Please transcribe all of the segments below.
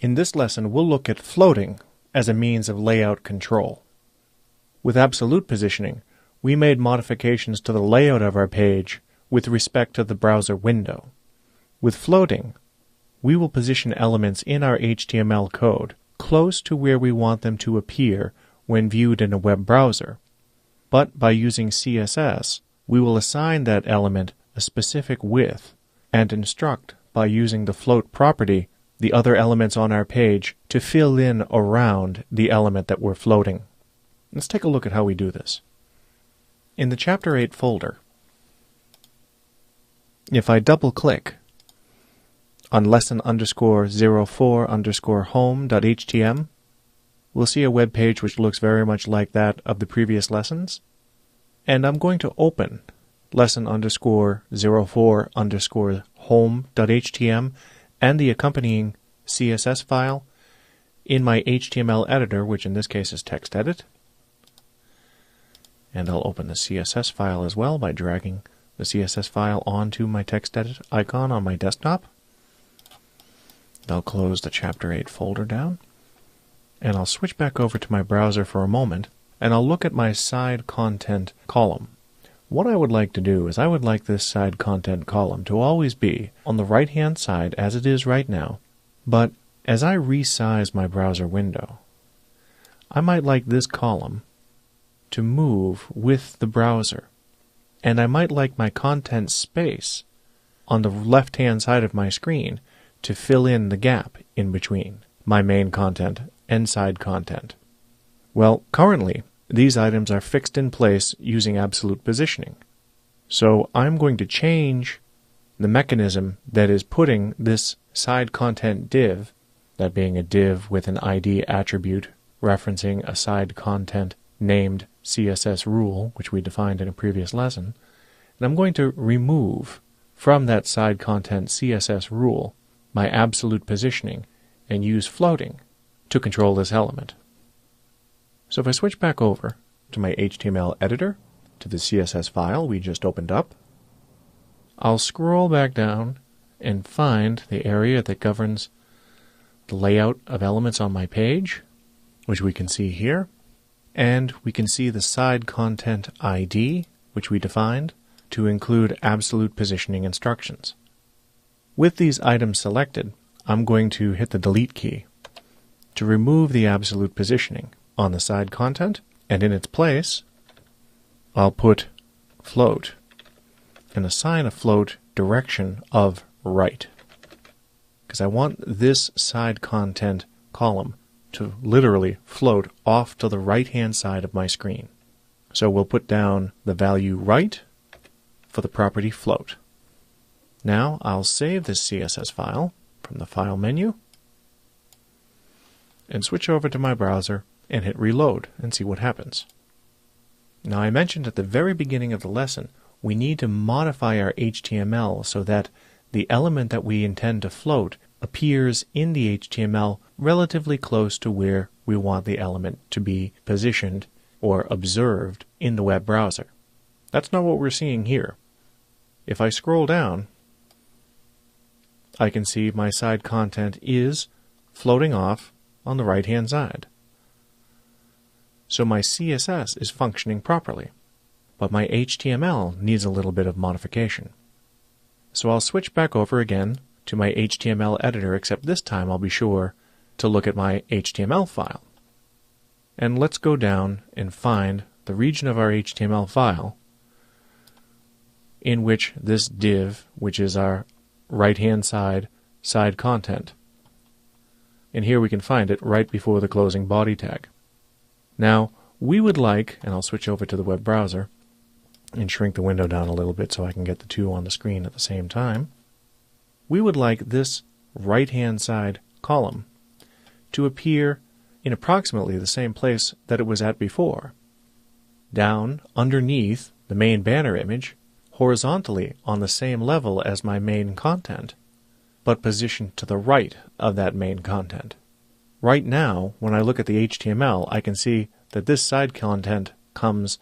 In this lesson, we'll look at floating as a means of layout control. With absolute positioning, we made modifications to the layout of our page with respect to the browser window. With floating, we will position elements in our HTML code close to where we want them to appear when viewed in a web browser. But by using CSS, we will assign that element a specific width and instruct, by using the float property, the other elements on our page to fill in around the element that we're floating. Let's take a look at how we do this. In the Chapter 8 folder, if I double-click on lesson_04_home.htm, we'll see a web page which looks very much like that of the previous lessons. And I'm going to open lesson_04_home.htm and the accompanying CSS file in my HTML editor, which in this case is TextEdit. And I'll open the CSS file as well by dragging the CSS file onto my TextEdit icon on my desktop. I'll close the Chapter 8 folder down, and I'll switch back over to my browser for a moment, and I'll look at my side content column. What I would like to do is I would like this side content column to always be on the right-hand side as it is right now, but as I resize my browser window, I might like this column to move with the browser, and I might like my content space on the left-hand side of my screen to fill in the gap in between my main content and side content. Well, currently, these items are fixed in place using absolute positioning. So I'm going to change the mechanism that is putting this side content div, that being a div with an ID attribute referencing a side content named CSS rule, which we defined in a previous lesson, and I'm going to remove from that side content CSS rule my absolute positioning and use floating to control this element. So if I switch back over to my HTML editor, to the CSS file we just opened up, I'll scroll back down and find the area that governs the layout of elements on my page, which we can see here, and we can see the side content ID, which we defined to include absolute positioning instructions. With these items selected, I'm going to hit the delete key to remove the absolute positioning on the side content, and in its place, I'll put float and assign a float direction of right, because I want this side content column to literally float off to the right-hand side of my screen. So we'll put down the value right for the property float. Now I'll save this CSS file from the File menu and switch over to my browser and hit reload and see what happens. Now I mentioned at the very beginning of the lesson we need to modify our HTML so that the element that we intend to float appears in the HTML relatively close to where we want the element to be positioned or observed in the web browser. That's not what we're seeing here. If I scroll down, I can see my side content is floating off on the right-hand side. So my CSS is functioning properly, but my HTML needs a little bit of modification. So I'll switch back over again to my HTML editor, except this time I'll be sure to look at my HTML file. And let's go down and find the region of our HTML file in which this div, which is our right-hand side content. And here we can find it right before the closing body tag. Now, we would like, and I'll switch over to the web browser and shrink the window down a little bit so I can get the two on the screen at the same time. We would like this right-hand side column to appear in approximately the same place that it was at before, down underneath the main banner image, horizontally on the same level as my main content, but positioned to the right of that main content. Right now, when I look at the HTML, I can see that this side content comes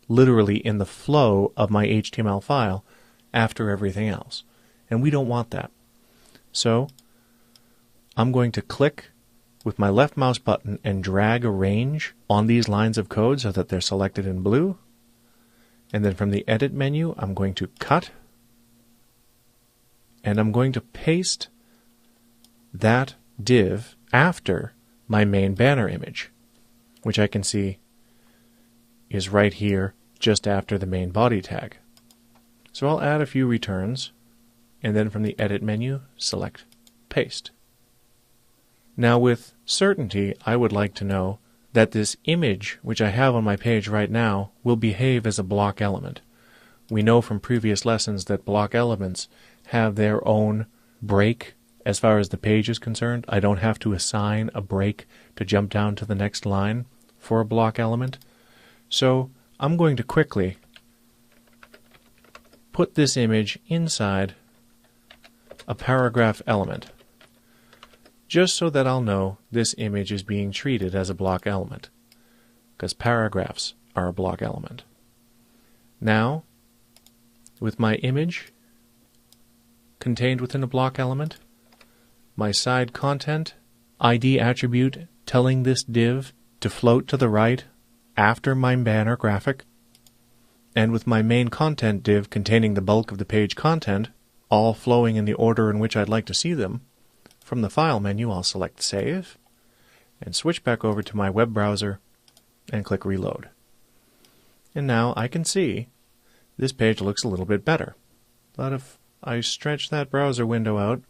literally in the flow of my HTML file after everything else. And we don't want that. So I'm going to click with my left mouse button and drag a range on these lines of code so that they're selected in blue. And then from the Edit menu, I'm going to cut, and I'm going to paste that div after my main banner image, which I can see is right here just after the main body tag. So I'll add a few returns, and then from the Edit menu, select Paste. Now with certainty, I would like to know that this image, which I have on my page right now, will behave as a block element. We know from previous lessons that block elements have their own break as far as the page is concerned. I don't have to assign a break to jump down to the next line for a block element. So I'm going to quickly put this image inside a paragraph element, just so that I'll know this image is being treated as a block element, because paragraphs are a block element. Now, with my image contained within a block element, my side content ID attribute telling this div to float to the right after my banner graphic, and with my main content div containing the bulk of the page content, all flowing in the order in which I'd like to see them, from the File menu I'll select Save, and switch back over to my web browser and click Reload. And now I can see this page looks a little bit better. But if I stretch that browser window out,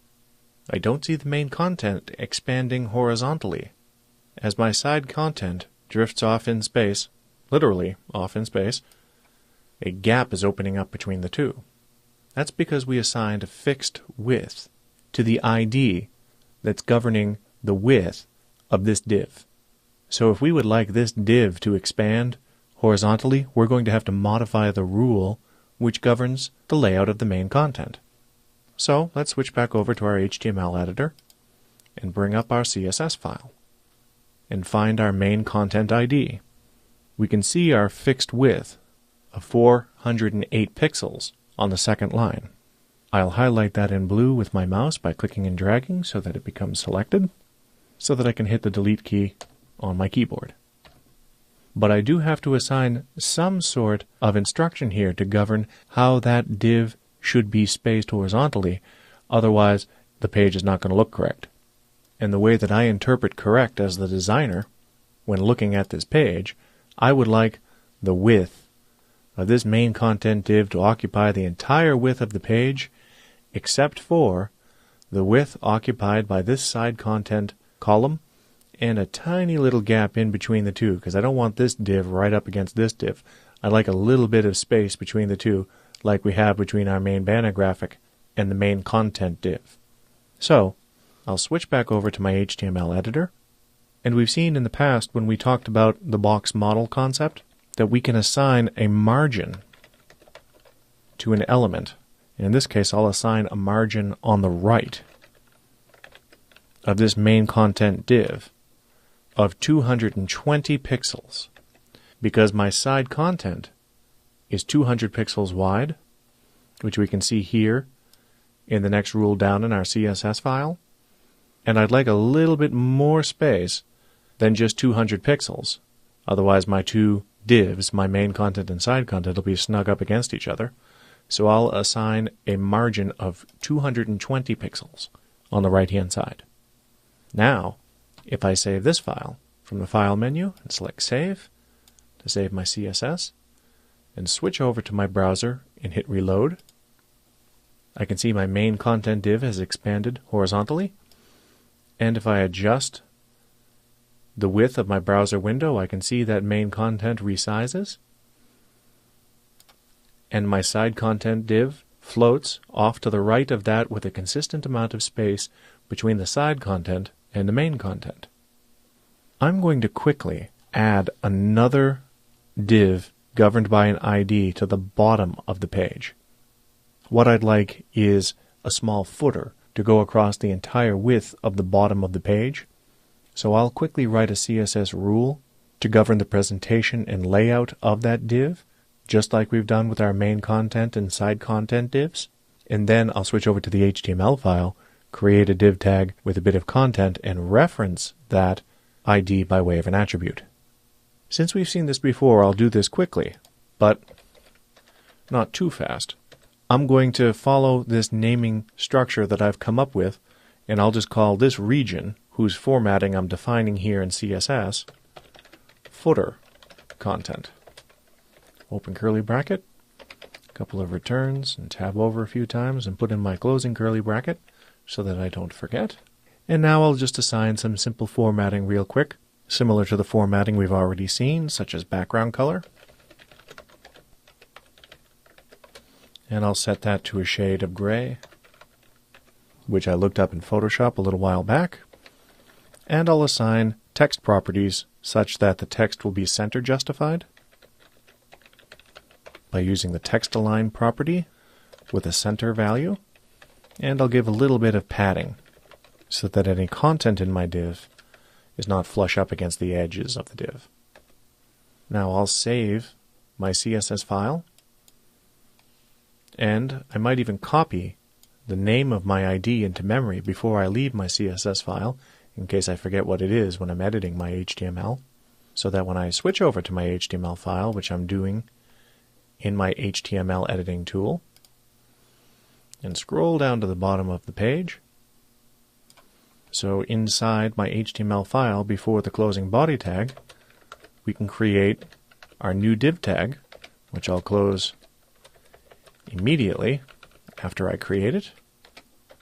I don't see the main content expanding horizontally. As my side content drifts off in space, literally off in space, a gap is opening up between the two. That's because we assigned a fixed width to the ID that's governing the width of this div. So if we would like this div to expand horizontally, we're going to have to modify the rule which governs the layout of the main content. So let's switch back over to our HTML editor and bring up our CSS file and find our main content ID. We can see our fixed width of 408 pixels on the second line. I'll highlight that in blue with my mouse by clicking and dragging so that it becomes selected, so that I can hit the delete key on my keyboard. But I do have to assign some sort of instruction here to govern how that div should be spaced horizontally, otherwise the page is not going to look correct. And the way that I interpret correct as the designer, when looking at this page, I would like the width of this main content div to occupy the entire width of the page, except for the width occupied by this side content column and a tiny little gap in between the two, because I don't want this div right up against this div. I like a little bit of space between the two, like we have between our main banner graphic and the main content div. So I'll switch back over to my HTML editor, and we've seen in the past when we talked about the box model concept that we can assign a margin to an element. And in this case, I'll assign a margin on the right of this main content div of 220 pixels, because my side content is 200 pixels wide, which we can see here in the next rule down in our CSS file, and I'd like a little bit more space than just 200 pixels. Otherwise my two divs, my main content and side content, will be snug up against each other. So I'll assign a margin of 220 pixels on the right-hand side. Now, if I save this file from the File menu and select Save to save my CSS, and switch over to my browser and hit Reload, I can see my main content div has expanded horizontally. And if I adjust the width of my browser window, I can see that main content resizes, and my side content div floats off to the right of that with a consistent amount of space between the side content and the main content. I'm going to quickly add another div governed by an ID to the bottom of the page. What I'd like is a small footer to go across the entire width of the bottom of the page. So I'll quickly write a CSS rule to govern the presentation and layout of that div, just like we've done with our main content and side content divs. And then I'll switch over to the HTML file create a div tag with a bit of content and reference that ID by way of an attribute. Since we've seen this before, I'll do this quickly, but not too fast. I'm going to follow this naming structure that I've come up with, and I'll just call this region, whose formatting I'm defining here in CSS, footer content. Open curly bracket, a couple of returns, and tab over a few times and put in my closing curly bracket so that I don't forget. And now I'll just assign some simple formatting real quick, similar to the formatting we've already seen, such as background color. And I'll set that to a shade of gray, which I looked up in Photoshop a little while back. And I'll assign text properties such that the text will be center justified by using the text align property with a center value. And I'll give a little bit of padding so that any content in my div is not flush up against the edges of the div. Now I'll save my CSS file, and I might even copy the name of my ID into memory before I leave my CSS file in case I forget what it is when I'm editing my HTML, so that when I switch over to my HTML file, which I'm doing in my HTML editing tool, and scroll down to the bottom of the page, so inside my HTML file before the closing body tag, we can create our new div tag, which I'll close immediately after I create it.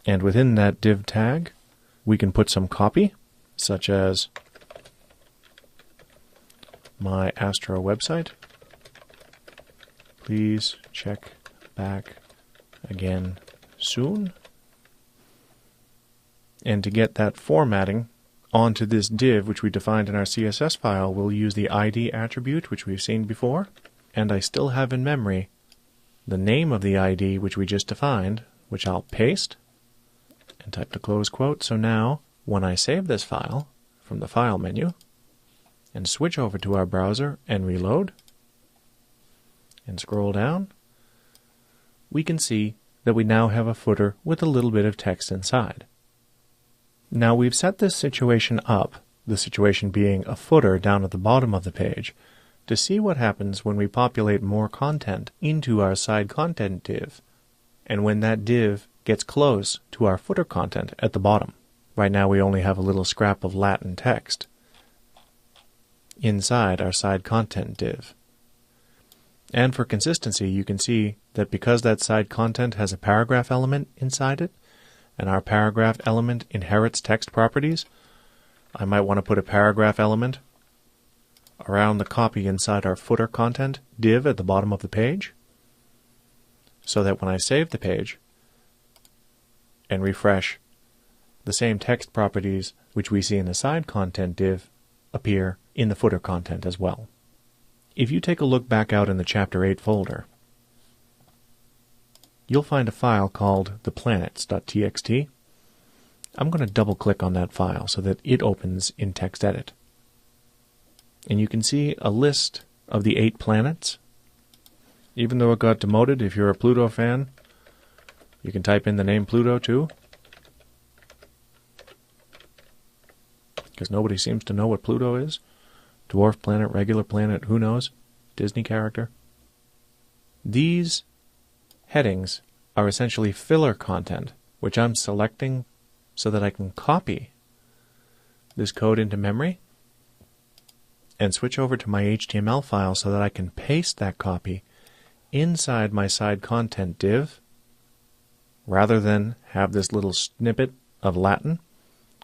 And within that div tag, we can put some copy, such as my Astro website. Please check back again soon. And to get that formatting onto this div, which we defined in our CSS file, we'll use the ID attribute, which we've seen before. And I still have in memory the name of the ID, which we just defined, which I'll paste and type the close quote. So now, when I save this file from the File menu and switch over to our browser and reload and scroll down, we can see that we now have a footer with a little bit of text inside. Now we've set this situation up, the situation being a footer down at the bottom of the page, to see what happens when we populate more content into our side content div, and when that div gets close to our footer content at the bottom. Right now we only have a little scrap of Latin text inside our side content div. And for consistency, you can see that because that side content has a paragraph element inside it, and our paragraph element inherits text properties, I might want to put a paragraph element around the copy inside our footer content div at the bottom of the page, so that when I save the page and refresh, the same text properties which we see in the side content div appear in the footer content as well. If you take a look back out in the Chapter 8 folder, you'll find a file called theplanets.txt. I'm going to double click on that file so that it opens in TextEdit. And you can see a list of the 8 planets. Even though it got demoted, if you're a Pluto fan, you can type in the name Pluto too, because nobody seems to know what Pluto is. Dwarf planet, regular planet, who knows? Disney character. These headings are essentially filler content, which I'm selecting so that I can copy this code into memory and switch over to my HTML file so that I can paste that copy inside my side content div, rather than have this little snippet of Latin,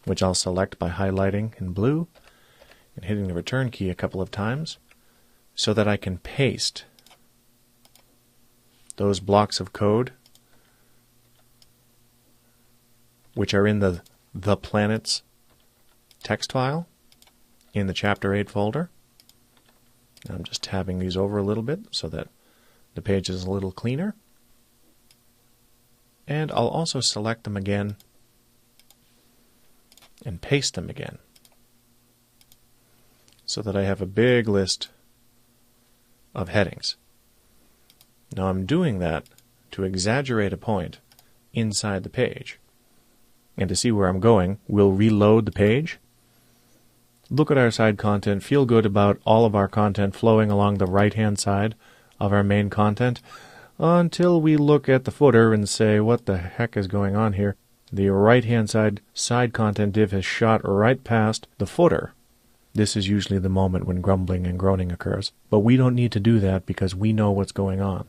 which I'll select by highlighting in blue and hitting the return key a couple of times, so that I can paste those blocks of code which are in the planets text file in the Chapter 8 folder. I'm just tabbing these over a little bit so that the page is a little cleaner. And I'll also select them again and paste them again so that I have a big list of headings. Now I'm doing that to exaggerate a point inside the page and to see where I'm going, we'll reload the page. Look at our side content, feel good about all of our content flowing along the right-hand side of our main content, until we look at the footer and say, what the heck is going on here? The right-hand side content div has shot right past the footer. This is usually the moment when grumbling and groaning occurs. But we don't need to do that because we know what's going on.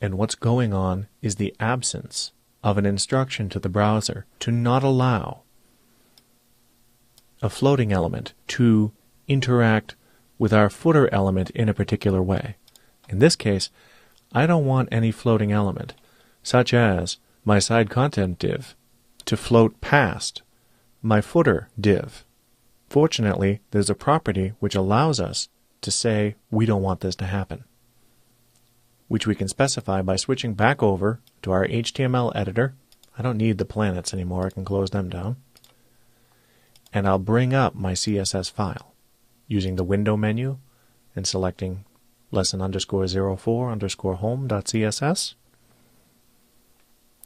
And what's going on is the absence of an instruction to the browser to not allow a floating element to interact with our footer element in a particular way. In this case, I don't want any floating element, such as my side content div, to float past my footer div. Fortunately, there's a property which allows us to say we don't want this to happen, which we can specify by switching back over to our HTML editor. I don't need the planets anymore, I can close them down. And I'll bring up my CSS file using the window menu and selecting lesson_04_home.css.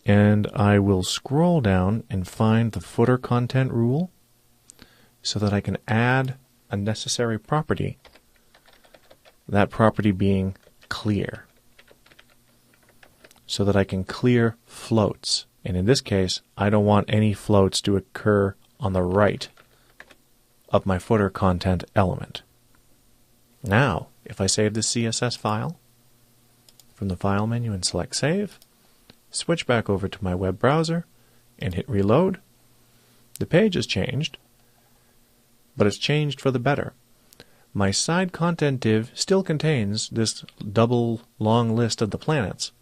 And I will scroll down and find the footer content rule so that I can add a necessary property, that property being clear, so that I can clear floats. And in this case, I don't want any floats to occur on the right of my footer content element. Now, if I save this CSS file from the File menu and select Save, switch back over to my web browser and hit Reload, the page has changed, but it's changed for the better. My side content div still contains this double long list of the planets,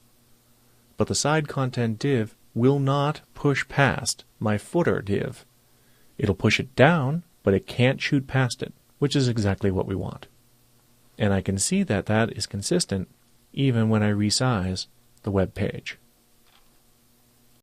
but the side content div will not push past my footer div. It'll push it down, but it can't shoot past it, which is exactly what we want. And I can see that that is consistent even when I resize the web page.